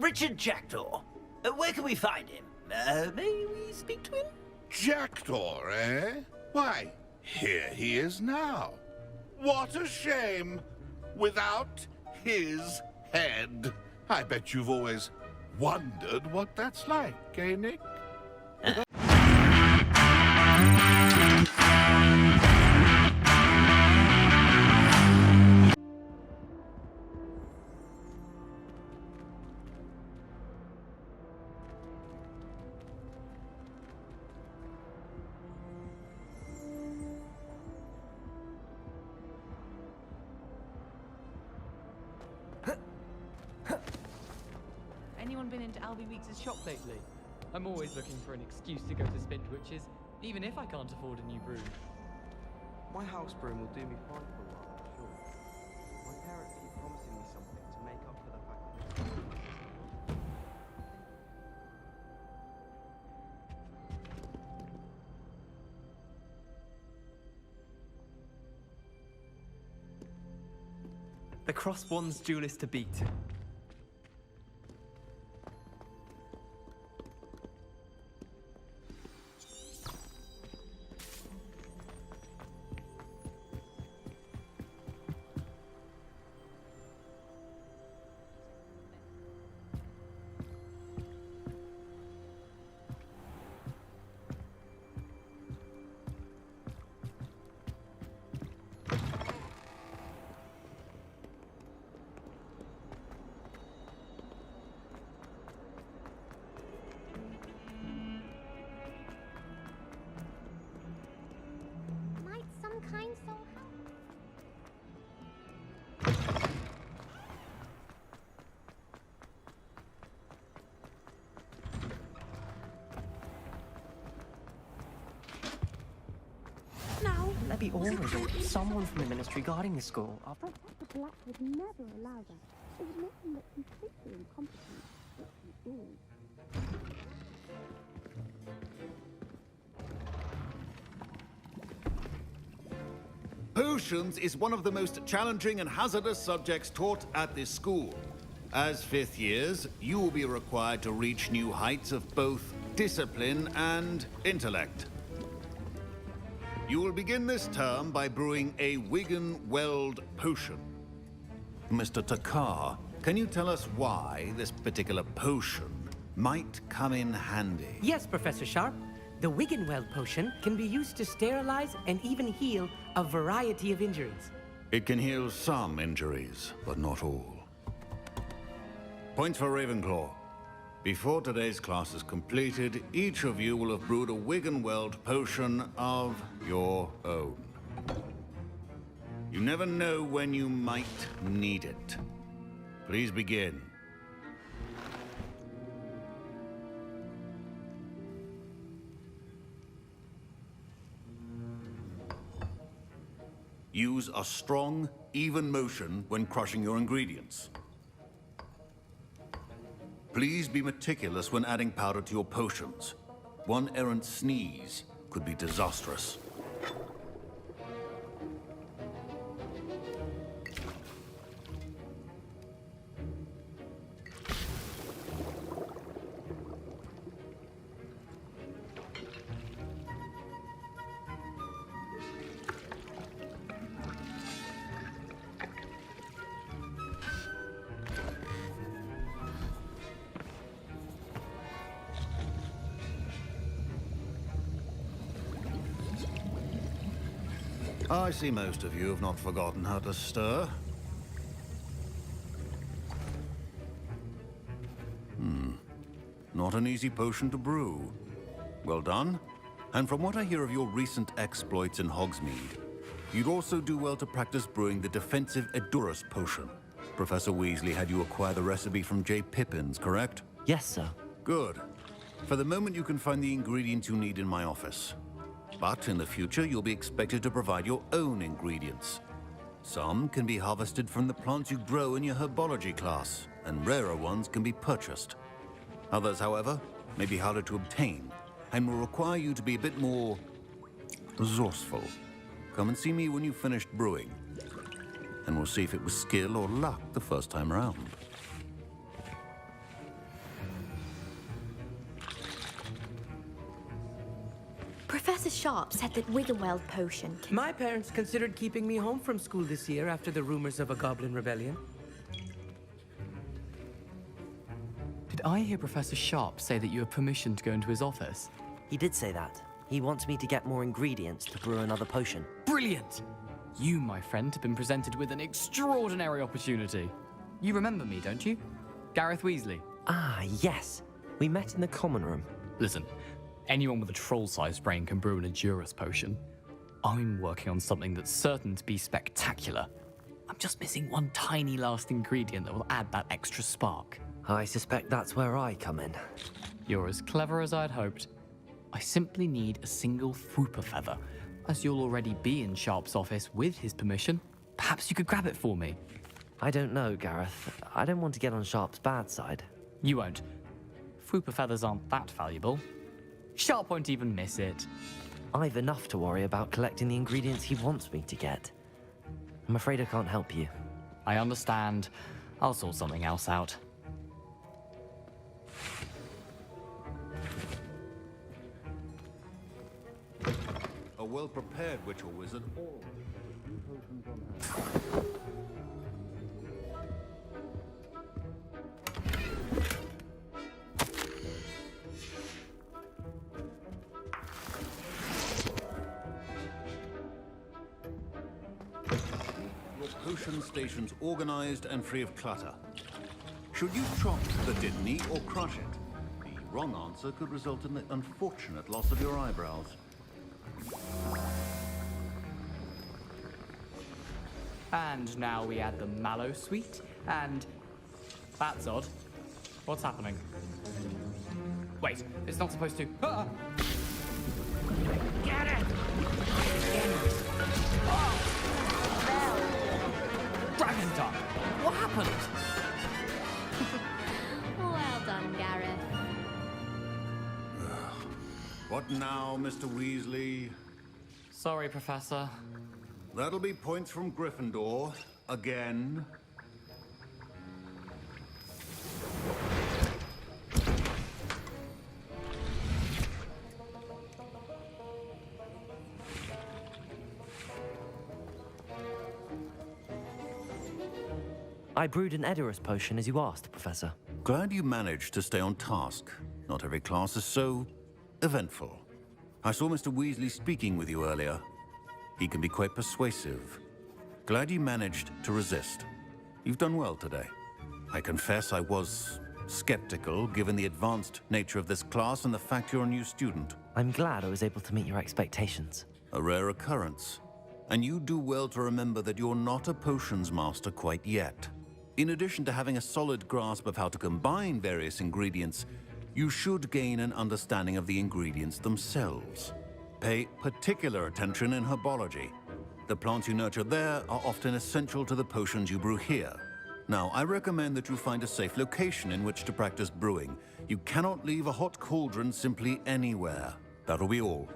Richard Jackdaw. Where can we find him? May we speak to him? Jackdaw, eh? Why, here he is now. What a shame. Without his head. I bet you've always wondered what that's like, eh, Nick? Anyone been into Albie Weeks' shop lately? I'm always looking for an excuse to go to Spintwitch's, even if I can't afford a new broom. My house broom will do me fine for a while, I'm sure. My parents keep promising me something to make up for the fact that The Crosswands duelist to beat. Be always someone from the ministry guarding the school. The Black would never allow that. It would make him look completely incompetent. Potions is one of the most challenging and hazardous subjects taught at this school. As fifth years, you will be required to reach new heights of both discipline and intellect. You will begin this term by brewing a Wigan-Weld potion. Mr. Takar, can you tell us why this particular potion might come in handy? Yes, Professor Sharp. The Wigan-Weld potion can be used to sterilize and even heal a variety of injuries. It can heal some injuries, but not all. Points for Ravenclaw. Before today's class is completed, each of you will have brewed a Wigan-Weld potion of your own. You never know when you might need it. Please begin. Use a strong, even motion when crushing your ingredients. Please be meticulous when adding powder to your potions. One errant sneeze could be disastrous. I see most of you have not forgotten how to stir. Not an easy potion to brew. Well done. And from what I hear of your recent exploits in Hogsmeade, you'd also do well to practice brewing the defensive Edurus potion. Professor Weasley had you acquire the recipe from J. Pippins, correct? Yes, sir. Good. For the moment, you can find the ingredients you need in my office. But in the future, you'll be expected to provide your own ingredients. Some can be harvested from the plants you grow in your herbology class, and rarer ones can be purchased. Others, however, may be harder to obtain, and will require you to be a bit more resourceful. Come and see me when you've finished brewing, and we'll see if it was skill or luck the first time around. Professor Sharp said that Wiggenweld potion can... My parents considered keeping me home from school this year after the rumors of a goblin rebellion. Did I hear Professor Sharp say that you have permission to go into his office? He did say that. He wants me to get more ingredients to brew another potion. Brilliant! You, my friend, have been presented with an extraordinary opportunity. You remember me, don't you? Gareth Weasley. Ah, yes. We met in the common room. Listen, anyone with a troll-sized brain can brew an Hogwarts potion. I'm working on something that's certain to be spectacular. I'm just missing one tiny last ingredient that will add that extra spark. I suspect that's where I come in. You're as clever as I'd hoped. I simply need a single Fwooper feather. As you'll already be in Sharp's office with his permission, perhaps you could grab it for me. I don't know, Gareth. I don't want to get on Sharp's bad side. You won't. Fwooper feathers aren't that valuable. Sharp won't even miss it. I've enough to worry about collecting the ingredients he wants me to get. I'm afraid I can't help you. I understand. I'll sort something else out. A well-prepared witch or wizard, all potions on hand. Your potion station's organized and free of clutter. Should you chop the Didney or crush it? The wrong answer could result in the unfortunate loss of your eyebrows. And now we add the mallow sweet, and... That's odd. What's happening? Wait, it's not supposed to... Ah! Get it! Oh! Dragon Dog! What happened? Well done, Gareth. What now, Mr. Weasley? Sorry, Professor. That'll be points from Gryffindor. Again. I brewed an Hogwarts potion as you asked, Professor. Glad you managed to stay on task. Not every class is so eventful. I saw Mr. Weasley speaking with you earlier. He can be quite persuasive. Glad you managed to resist. You've done well today. I confess I was skeptical, given the advanced nature of this class and the fact you're a new student. I'm glad I was able to meet your expectations. A rare occurrence. And you do well to remember that you're not a potions master quite yet. In addition to having a solid grasp of how to combine various ingredients, you should gain an understanding of the ingredients themselves. Pay particular attention in herbology. The plants you nurture there are often essential to the potions you brew here. Now, I recommend that you find a safe location in which to practice brewing. You cannot leave a hot cauldron simply anywhere. That'll be all.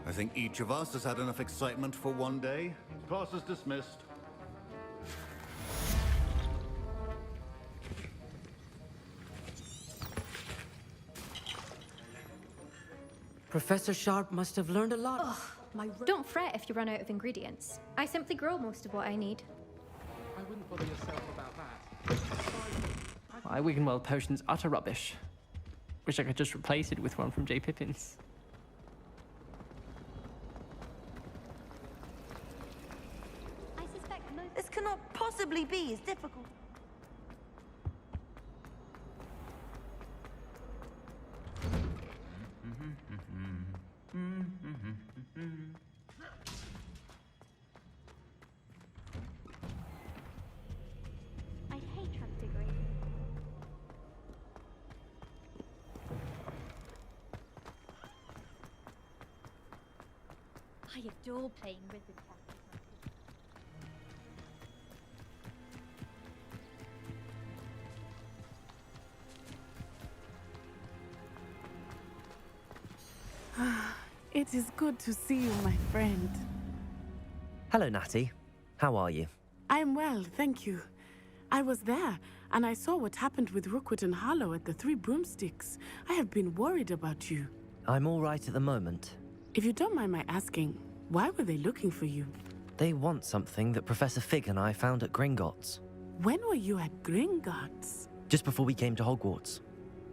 I think each of us has had enough excitement for one day. Class is dismissed. Professor Sharp must have learned a lot. Don't fret if you run out of ingredients. I simply grow most of what I need. I wouldn't bother yourself about that. My Wiggenweld potion's utter rubbish. Wish I could just replace it with one from J. Pippin's. I suspect this cannot possibly be as difficult. I hate transfiguration. I adore playing with the cat. It is good to see you, my friend. Hello, Natty. How are you? I am well, thank you. I was there, and I saw what happened with Rookwood and Harlow at the Three Broomsticks. I have been worried about you. I'm all right at the moment. If you don't mind my asking, why were they looking for you? They want something that Professor Fig and I found at Gringotts. When were you at Gringotts? Just before we came to Hogwarts.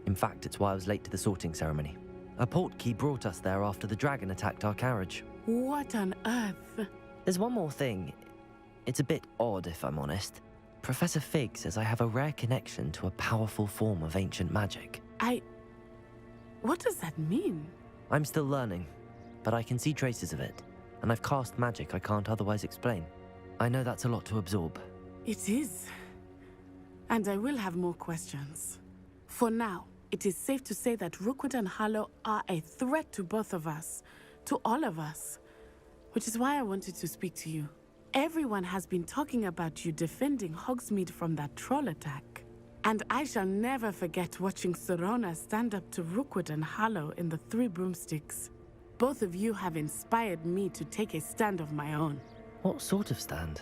In fact, it's why I was late to the sorting ceremony. A portkey brought us there after the dragon attacked our carriage. What on earth? There's one more thing. It's a bit odd, if I'm honest. Professor Fig says I have a rare connection to a powerful form of ancient magic. What does that mean? I'm still learning, but I can see traces of it, and I've cast magic I can't otherwise explain. I know that's a lot to absorb. It is. And I will have more questions. For now, it is safe to say that Rookwood and Harlow are a threat to both of us, to all of us, which is why I wanted to speak to you. Everyone has been talking about you defending Hogsmeade from that troll attack. And I shall never forget watching Sorona stand up to Rookwood and Harlow in the Three Broomsticks. Both of you have inspired me to take a stand of my own. What sort of stand?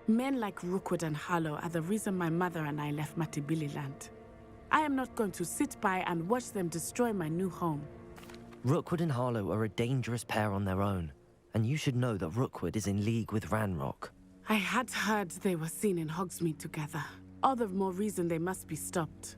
Men like Rookwood and Harlow are the reason my mother and I left Matabeleland. I am not going to sit by and watch them destroy my new home. Rookwood and Harlow are a dangerous pair on their own, and you should know that Rookwood is in league with Ranrock. I had heard they were seen in Hogsmeade together. All the more reason they must be stopped.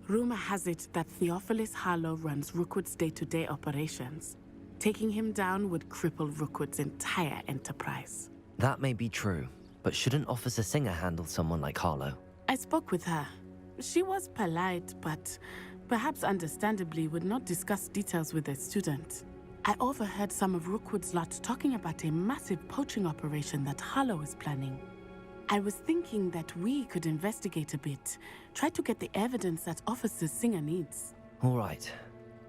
Rumor has it that Theophilus Harlow runs Rookwood's day-to-day operations. Taking him down would cripple Rookwood's entire enterprise. That may be true, but shouldn't Officer Singer handle someone like Harlow? I spoke with her. She was polite, but perhaps understandably would not discuss details with a student. I overheard some of Rookwood's lot talking about a massive poaching operation that Harlow is planning. I was thinking that we could investigate a bit, try to get the evidence that Officer Singer needs. All right,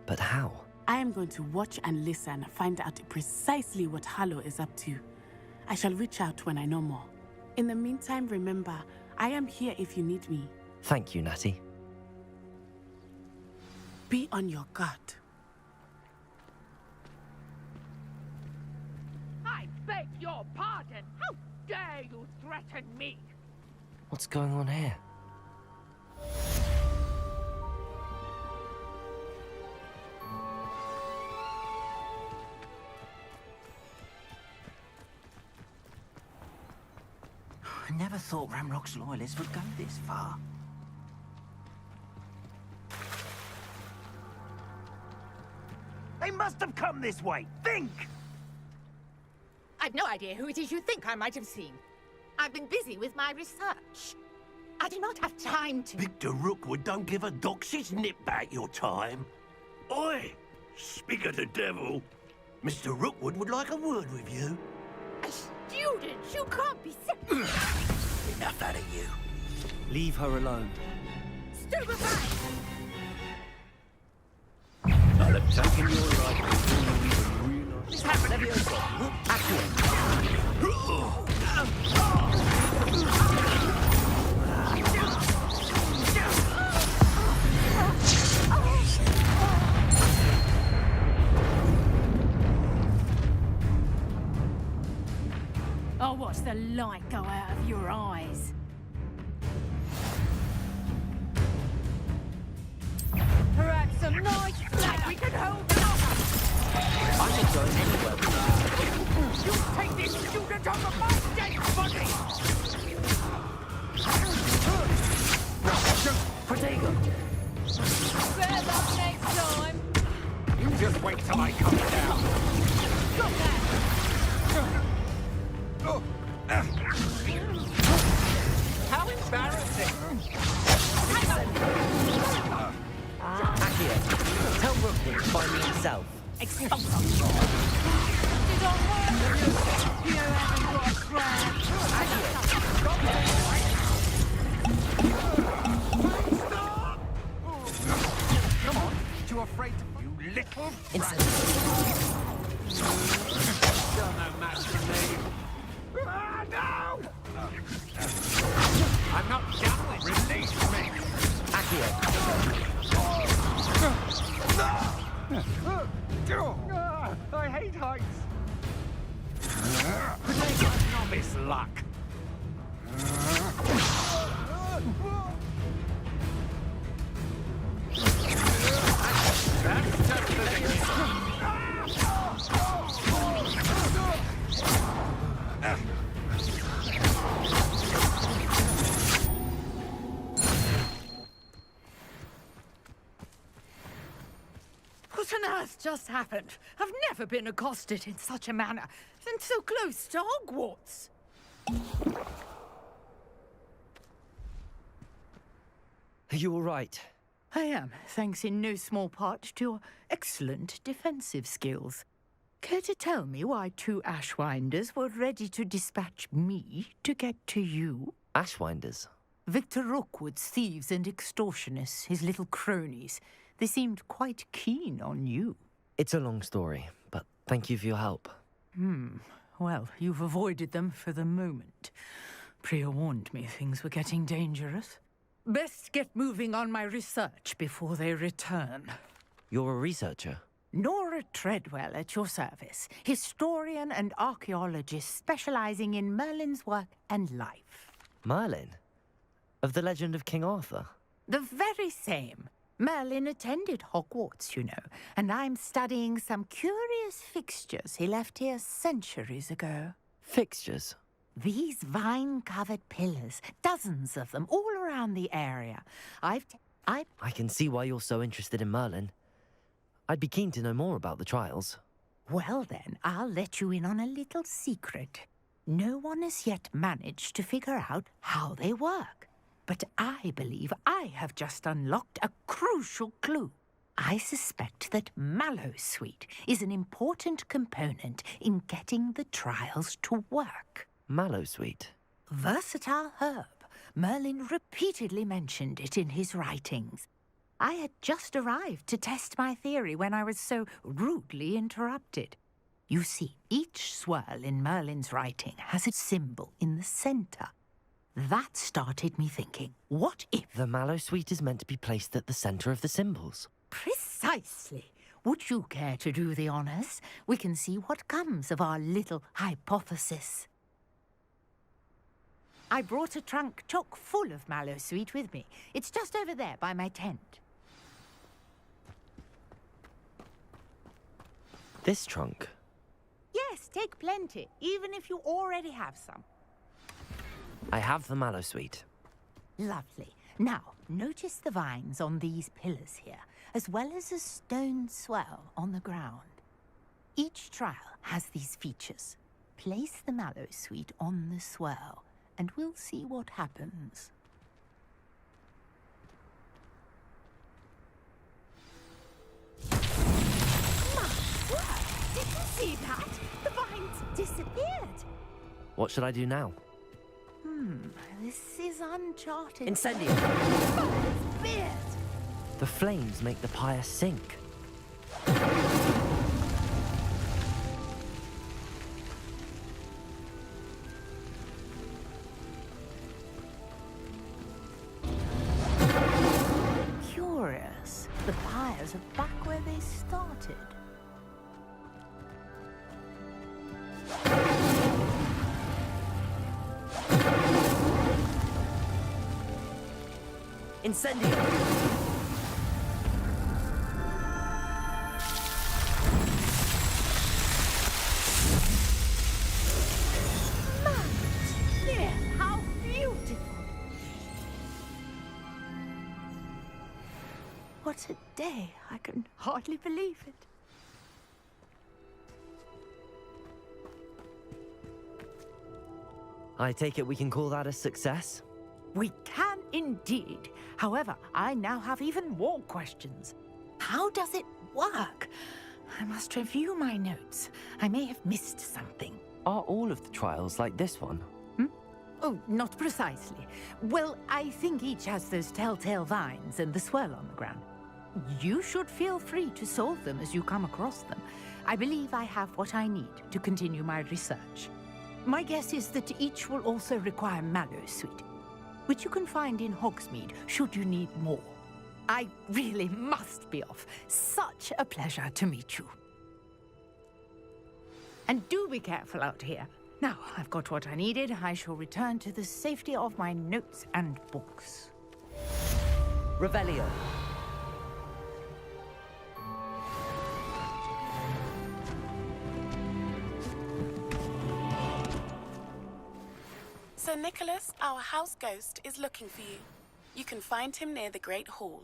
but how? I am going to watch and listen, find out precisely what Harlow is up to. I shall reach out when I know more. In the meantime, remember, I am here if you need me. Thank you, Natty. Be on your guard. I beg your pardon. How dare you threaten me? What's going on here? I never thought Ranrock's loyalists would go this far. They must have come this way. Think! I've no idea who it is you think I might have seen. I've been busy with my research. I do not have time to... Victor Rookwood don't give a doxy's nip back your time. Oi! Speak of the devil. Mr. Rookwood would like a word with you. A student? You can't be serious. Enough out of you. Leave her alone. Stupefy! I'll have taken your life before you even realize. This happened. I'll watch the light go out of your eyes. Perhaps some nice flag we can hold off. I'm not going anywhere with You take this student over my dead body! Protego! Better luck next time! You just wait till I come down. Got that! How embarrassing! Accio, tell Rookwood to find me himself. Expulsum! Did I hurt you? You haven't got a crown. Come on, you afraid to... You little brat! Still no match for me. Ah, no! I'm not done with... Release me! I hate heights. Novice luck. just happened? I've never been accosted in such a manner, and so close to Hogwarts. Are you all right? I am, thanks in no small part to your excellent defensive skills. Care to tell me why 2 Ashwinders were ready to dispatch me to get to you? Ashwinders? Victor Rookwood's thieves and extortionists, his little cronies. They seemed quite keen on you. It's a long story, but thank you for your help. Well, you've avoided them for the moment. Priya warned me things were getting dangerous. Best get moving on my research before they return. You're a researcher? Nora Treadwell at your service, historian and archaeologist specializing in Merlin's work and life. Merlin? Of the legend of King Arthur? The very same. Merlin attended Hogwarts, you know, and I'm studying some curious fixtures he left here centuries ago. Fixtures? These vine-covered pillars, dozens of them, all around the area. I can see why you're so interested in Merlin. I'd be keen to know more about the trials. Well then, I'll let you in on a little secret. No one has yet managed to figure out how they work. But I believe I have just unlocked a crucial clue. I suspect that Mallowsweet is an important component in getting the trials to work. Mallowsweet? Versatile herb. Merlin repeatedly mentioned it in his writings. I had just arrived to test my theory when I was so rudely interrupted. You see, each swirl in Merlin's writing has a symbol in the center. That started me thinking, what if... The Mallowsweet is meant to be placed at the center of the symbols. Precisely. Would you care to do the honors? We can see what comes of our little hypothesis. I brought a trunk chock full of Mallowsweet with me. It's just over there by my tent. This trunk? Yes, take plenty, even if you already have some. I have the Mallowsweet. Lovely. Now, notice the vines on these pillars here, as well as a stone swell on the ground. Each trial has these features. Place the Mallowsweet on the swell, and we'll see what happens. Did you see that? The vines disappeared. What should I do now? This is uncharted. Incendio! Oh, it's beard! The flames make the pyre sink. Curious. The pyres are back where they started. Incendio! There, how beautiful! What a day! I can hardly believe it. I take it we can call that a success? We can indeed. However, I now have even more questions. How does it work? I must review my notes. I may have missed something. Are all of the trials like this one? Oh, not precisely. Well, I think each has those telltale vines and the swirl on the ground. You should feel free to solve them as you come across them. I believe I have what I need to continue my research. My guess is that each will also require Mallowsweet, which you can find in Hogsmeade should you need more. I really must be off. Such a pleasure to meet you. And do be careful out here. Now, I've got what I needed. I shall return to the safety of my notes and books. Revelio. Sir Nicholas, our house ghost, is looking for you. You can find him near the Great Hall.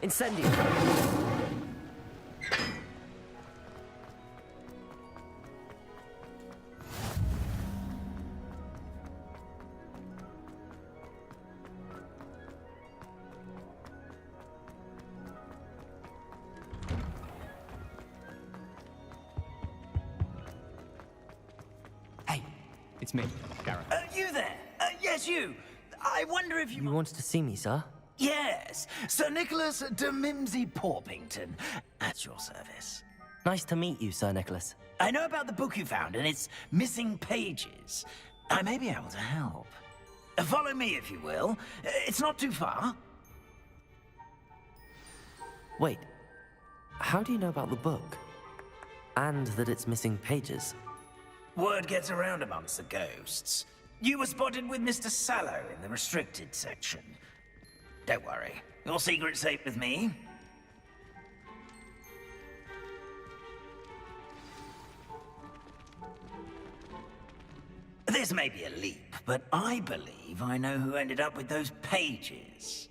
Incendio! It's me, Gareth. You there? Yes, you. I wonder if You wanted to see me, sir? Yes, Sir Nicholas de Mimsy Porpington, at your service. Nice to meet you, Sir Nicholas. I know about the book you found and its missing pages. I may be able to help. Follow me, if you will. It's not too far. Wait, how do you know about the book? And that it's missing pages? Word gets around amongst the ghosts. You were spotted with Mr. Sallow in the restricted section. Don't worry, your secret's safe with me. This may be a leap, but I believe I know who ended up with those pages.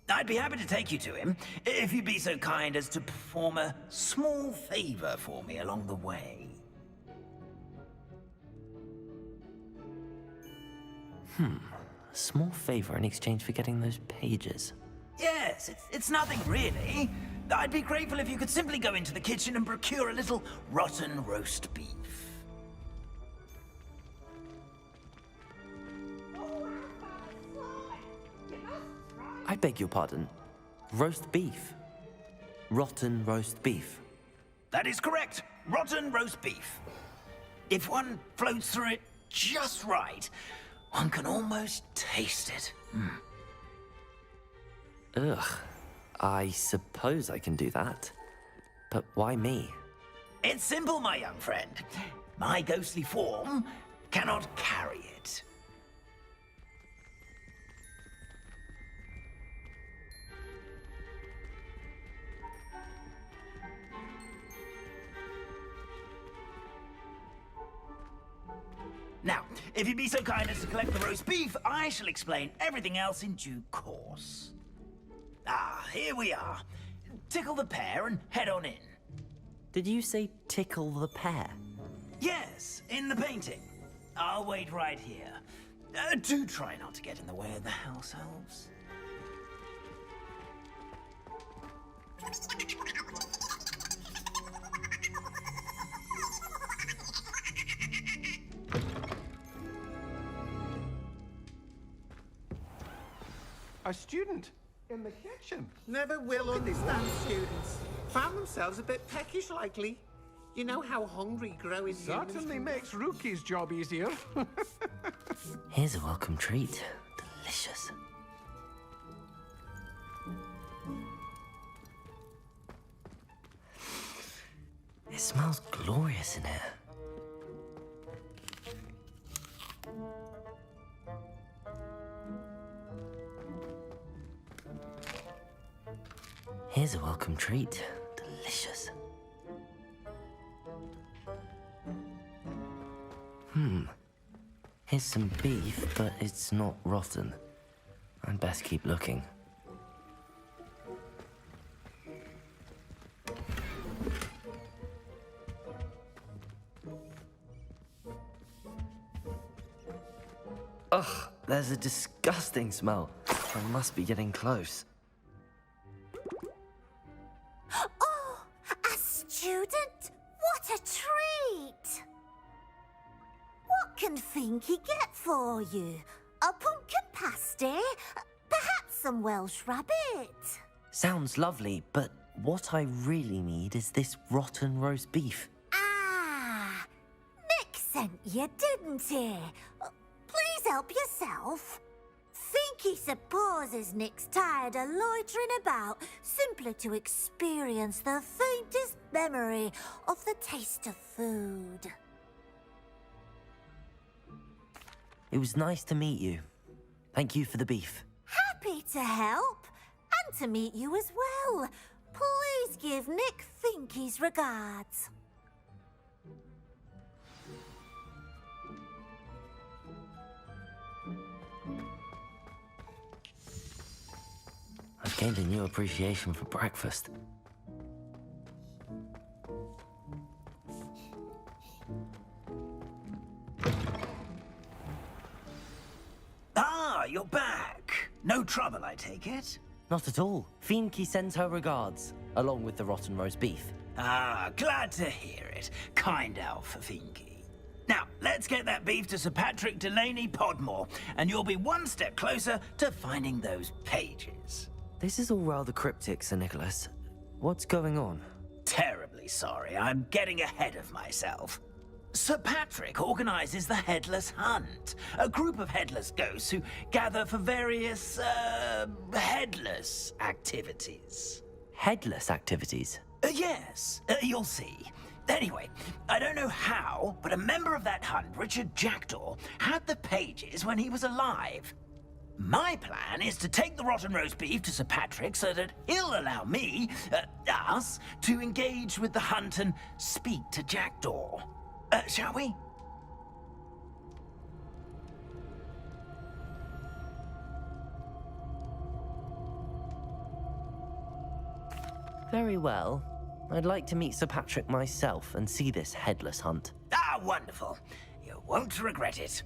I'd be happy to take you to him, if you'd be so kind as to perform a small favor for me along the way. A small favor in exchange for getting those pages. Yes, it's nothing really. I'd be grateful if you could simply go into the kitchen and procure a little rotten roast beef. I beg your pardon. Roast beef? Rotten roast beef? That is correct. Rotten roast beef. If one floats through it just right, one can almost taste it. Ugh. I suppose I can do that. But why me? It's simple, my young friend. My ghostly form cannot carry it. Now, if you'd be so kind as to collect the roast beef, I shall explain everything else in due course. Ah, here we are. Tickle the pear and head on in. Did you say tickle the pear? Yes, in the painting. I'll wait right here. Do try not to get in the way of the house elves. A student in the kitchen. Never will understand students. Found themselves a bit peckish likely. You know how hungry growing humans Certainly can makes Rookie's job easier. Here's a welcome treat. Delicious. It smells glorious in here. Here's a welcome treat. Delicious. Here's some beef, but it's not rotten. I'd best keep looking. Ugh, there's a disgusting smell. I must be getting close. Oh, a student? What a treat! What can Finky get for you? A pumpkin pasty? Perhaps some Welsh rabbit? Sounds lovely, but what I really need is this rotten roast beef. Ah, Nick sent you, didn't he? Please help yourself. Finky supposes Nick's tired of loitering about simply to experience the faintest memory of the taste of food. It was nice to meet you. Thank you for the beef. Happy to help, and to meet you as well. Please give Nick Finky's regards. I've I've gained a new appreciation for breakfast. Ah, you're back. No trouble, I take it? Not at all. Fienke sends her regards, along with the rotten roast beef. Ah, glad to hear it. Kind elf, Fienke. Now, let's get that beef to Sir Patrick Delaney Podmore, and you'll be one step closer to finding those pages. This is all rather cryptic, Sir Nicholas. What's going on? Terribly sorry, I'm getting ahead of myself. Sir Patrick organizes the Headless Hunt, a group of headless ghosts who gather for various, headless activities. Headless activities? Yes, you'll see. Anyway, I don't know how, but a member of that hunt, Richard Jackdaw, had the pages when he was alive. My plan is to take the rotten roast beef to Sir Patrick so that he'll allow me, us, to engage with the hunt and speak to Jackdaw. Shall we? Very well. I'd like to meet Sir Patrick myself and see this headless hunt. Ah, wonderful. You won't regret it.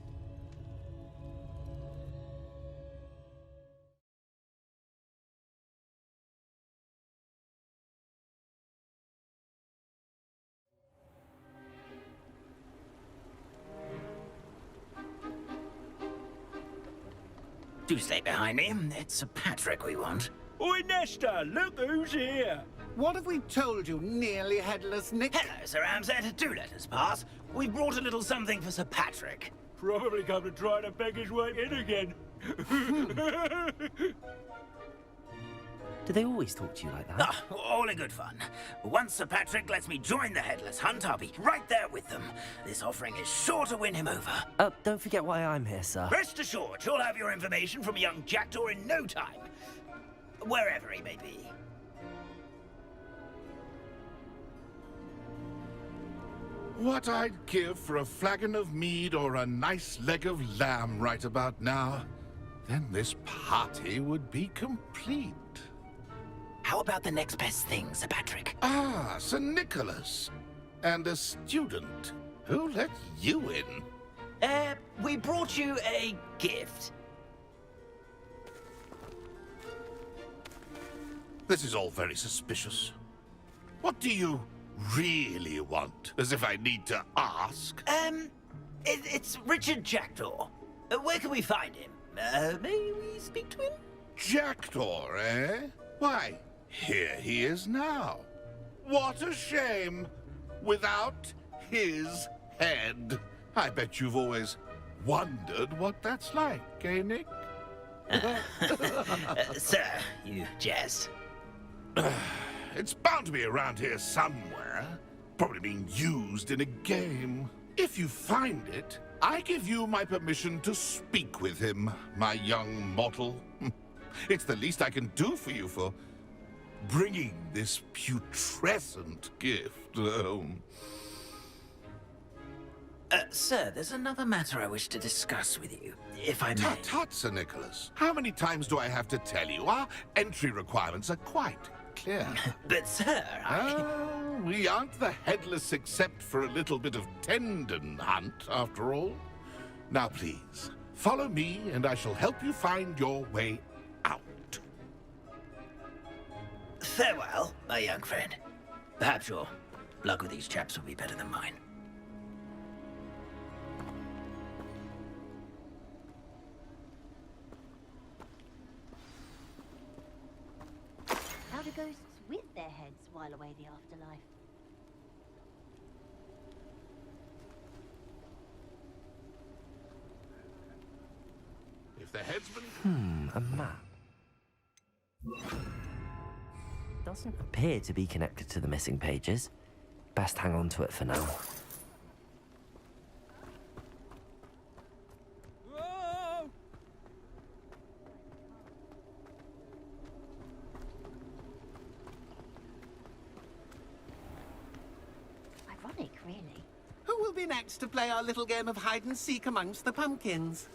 Do stay behind me. It's Sir Patrick we want. Oi, Nesta, look who's here. What have we told you, nearly headless Nick? Hello, Sir Ramsay. Do let us pass. We've brought a little something for Sir Patrick. Probably come to try to beg his way in again. Do they always talk to you like that? Ah, all in good fun. Once Sir Patrick lets me join the Headless Hunt, I'll be right there with them. This offering is sure to win him over. Don't forget why I'm here, sir. Rest assured, you'll have your information from young Jackdaw in no time. Wherever he may be. What I'd give for a flagon of mead or a nice leg of lamb right about now. Then this party would be complete. How about the next best thing, Sir Patrick? Ah, Sir Nicholas. And a student. Who let you in? We brought you a gift. This is all very suspicious. What do you really want? As if I need to ask. It's Richard Jackdaw. Where can we find him? May we speak to him? Jackdaw, eh? Why, here he is now. What a shame. Without his head. I bet you've always wondered what that's like, eh, Nick? Sir, you jest. It's bound to be around here somewhere. Probably being used in a game. If you find it, I give you my permission to speak with him, my young mortal. It's the least I can do for you for bringing this putrescent gift home. Sir, there's another matter I wish to discuss with you, if I may. Tut, tut, Sir Nicholas. How many times do I have to tell you? Our entry requirements are quite clear. But, sir, we aren't the headless except for a little bit of tendon hunt, after all. Now, please, follow me, and I shall help you find your way out. Farewell, my young friend. Perhaps your luck with these chaps will be better than mine. How do ghosts with their heads while away the afterlife? If the headsman... A map. Doesn't appear to be connected to the missing pages. Best hang on to it for now. Ironic, really. Who will be next to play our little game of hide-and-seek amongst the pumpkins?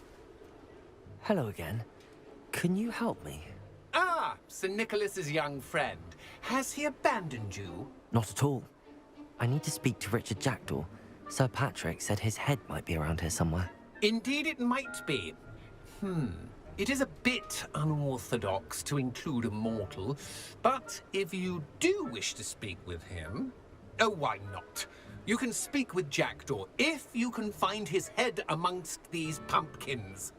Hello again. Can you help me? Ah, Sir Nicholas's young friend. Has he abandoned you? Not at all. I need to speak to Richard Jackdaw. Sir Patrick said his head might be around here somewhere. Indeed it might be. It is a bit unorthodox to include a mortal, but if you do wish to speak with him... Oh, why not? You can speak with Jackdaw if you can find his head amongst these pumpkins.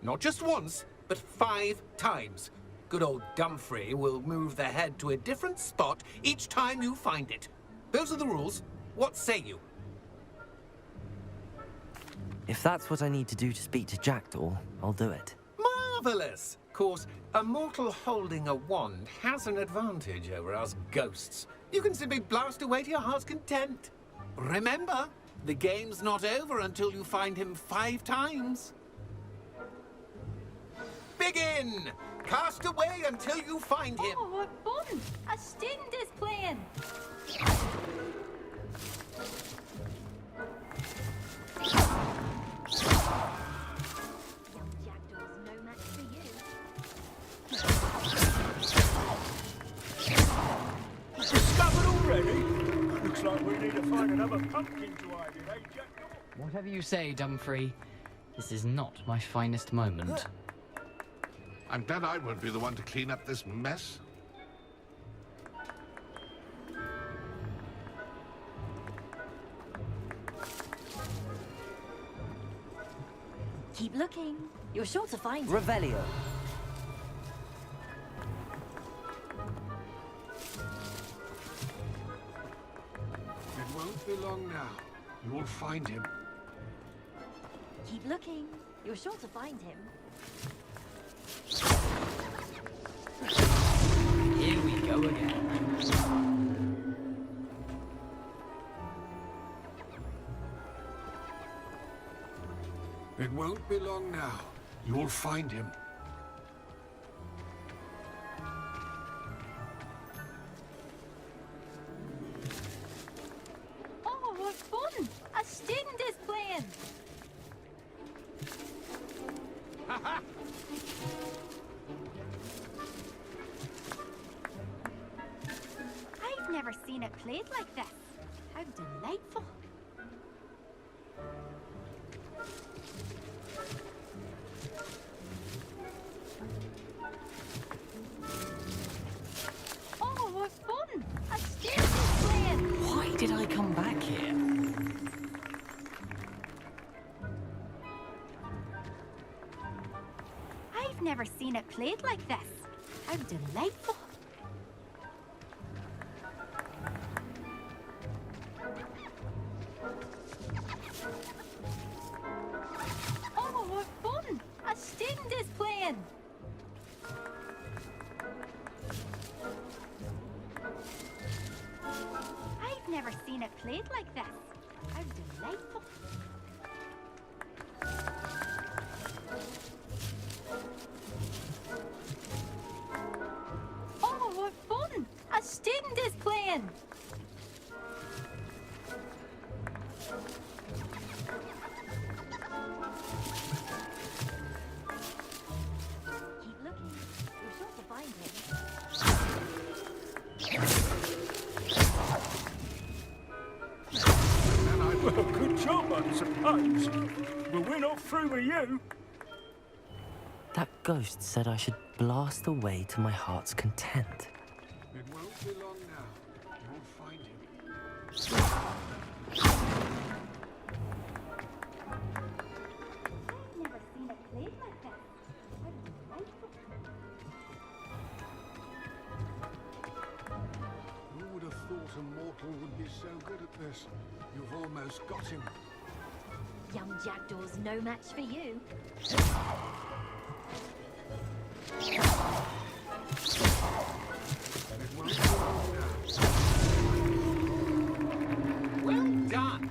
Not just once, but 5 times. Good old Dumfrey will move the head to a different spot each time you find it. Those are the rules. What say you? If that's what I need to do to speak to Jackdaw, I'll do it. Marvellous! Of course, a mortal holding a wand has an advantage over us ghosts. You can simply blast away to your heart's content. Remember, the game's not over until you find him 5 times. Begin! Cast away until you find him. Oh, what fun! A student is playing. Young Jackdaw's no match for you. Discovered already? Looks like we need to find another pumpkin to hide in, eh, Jackdaw? Whatever you say, Dumfrey. This is not my finest moment. I'm glad I won't be the one to clean up this mess. Keep looking. You're sure to find him. Revelio. It won't be long now. You will find him. Keep looking. You're sure to find him. Here we go again. It won't be long now. You will find him. Oh, what fun! A student is playing. I've never seen it played like this. How delightful. Oh, what fun! A student is playing. Why did I come back here? I've never seen it played like this. How delightful. Oh, what fun! A student is playing. I've never seen it played like this. How delightful. Oh, what fun! A student is playing. Keep looking. You're sure to find him. Well, good job, I suppose. But we're not through with you. That ghost said I should blast away to my heart's content. It won't be long now. You will find him. I've never seen it played like this. How delightful. Who would have thought a mortal would be so good at this? You've almost got him. Young Jackdaw's no match for you. It won't be long now. Well done!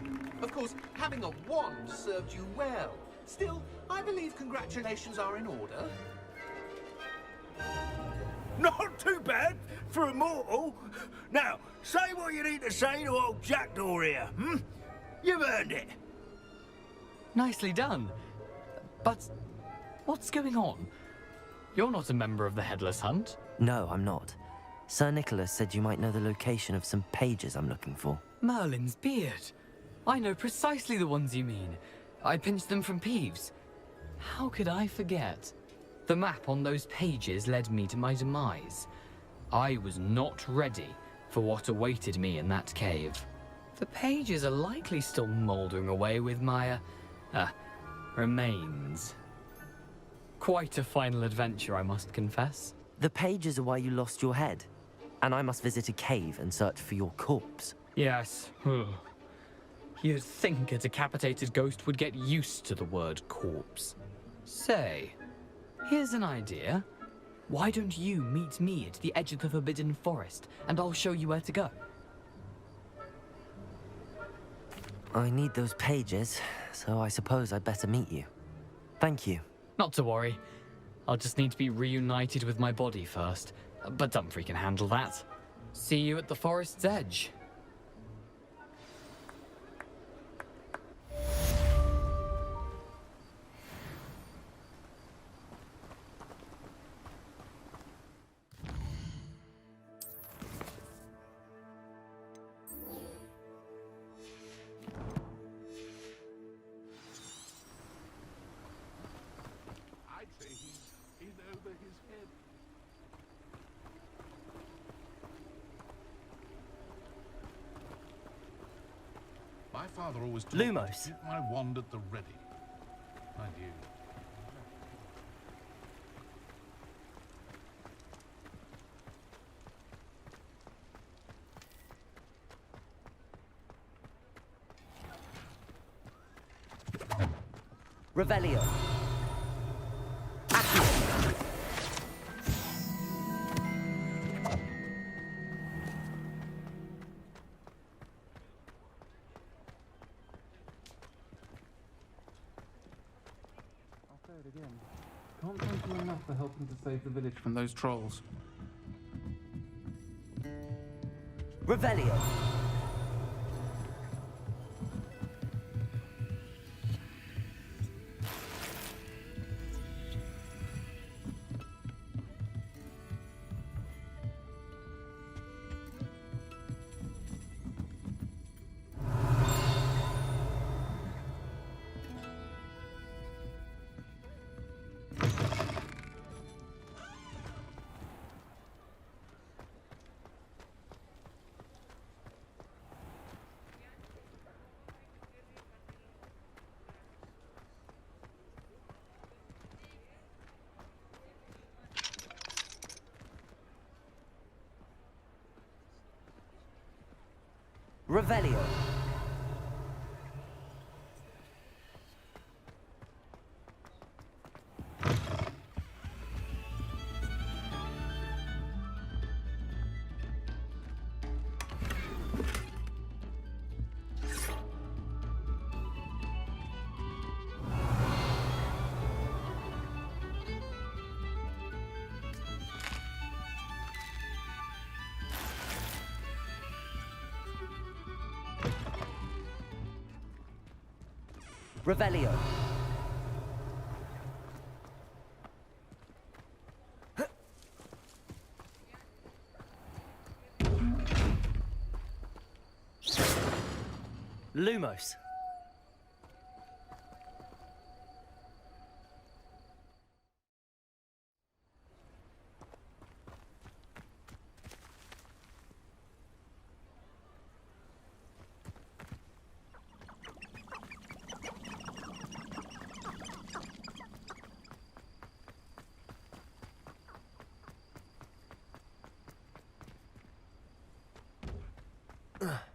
Of course, having a wand served you well. Still, I believe congratulations are in order. Not too bad for a mortal. Now, say what you need to say to old Jackdaw here, You've earned it. Nicely done. But what's going on? You're not a member of the Headless Hunt. No, I'm not. Sir Nicholas said you might know the location of some pages I'm looking for. Merlin's beard. I know precisely the ones you mean. I pinched them from Peeves. How could I forget? The map on those pages led me to my demise. I was not ready for what awaited me in that cave. The pages are likely still mouldering away with my, remains. Quite a final adventure, I must confess. The pages are why you lost your head, and I must visit a cave and search for your corpse. Yes. You'd think a decapitated ghost would get used to the word corpse. Say, here's an idea. Why don't you meet me at the edge of the Forbidden Forest, and I'll show you where to go? I need those pages, so I suppose I'd better meet you. Thank you. Not to worry. I'll just need to be reunited with my body first. But Dumfries can handle that. See you at the forest's edge. My father always told me to keep my wand at the ready. Mind you. Revelio. Again. Can't thank you enough for helping to save the village from those trolls. Revelio. Revelio. Revelio. Lumos. Ugh.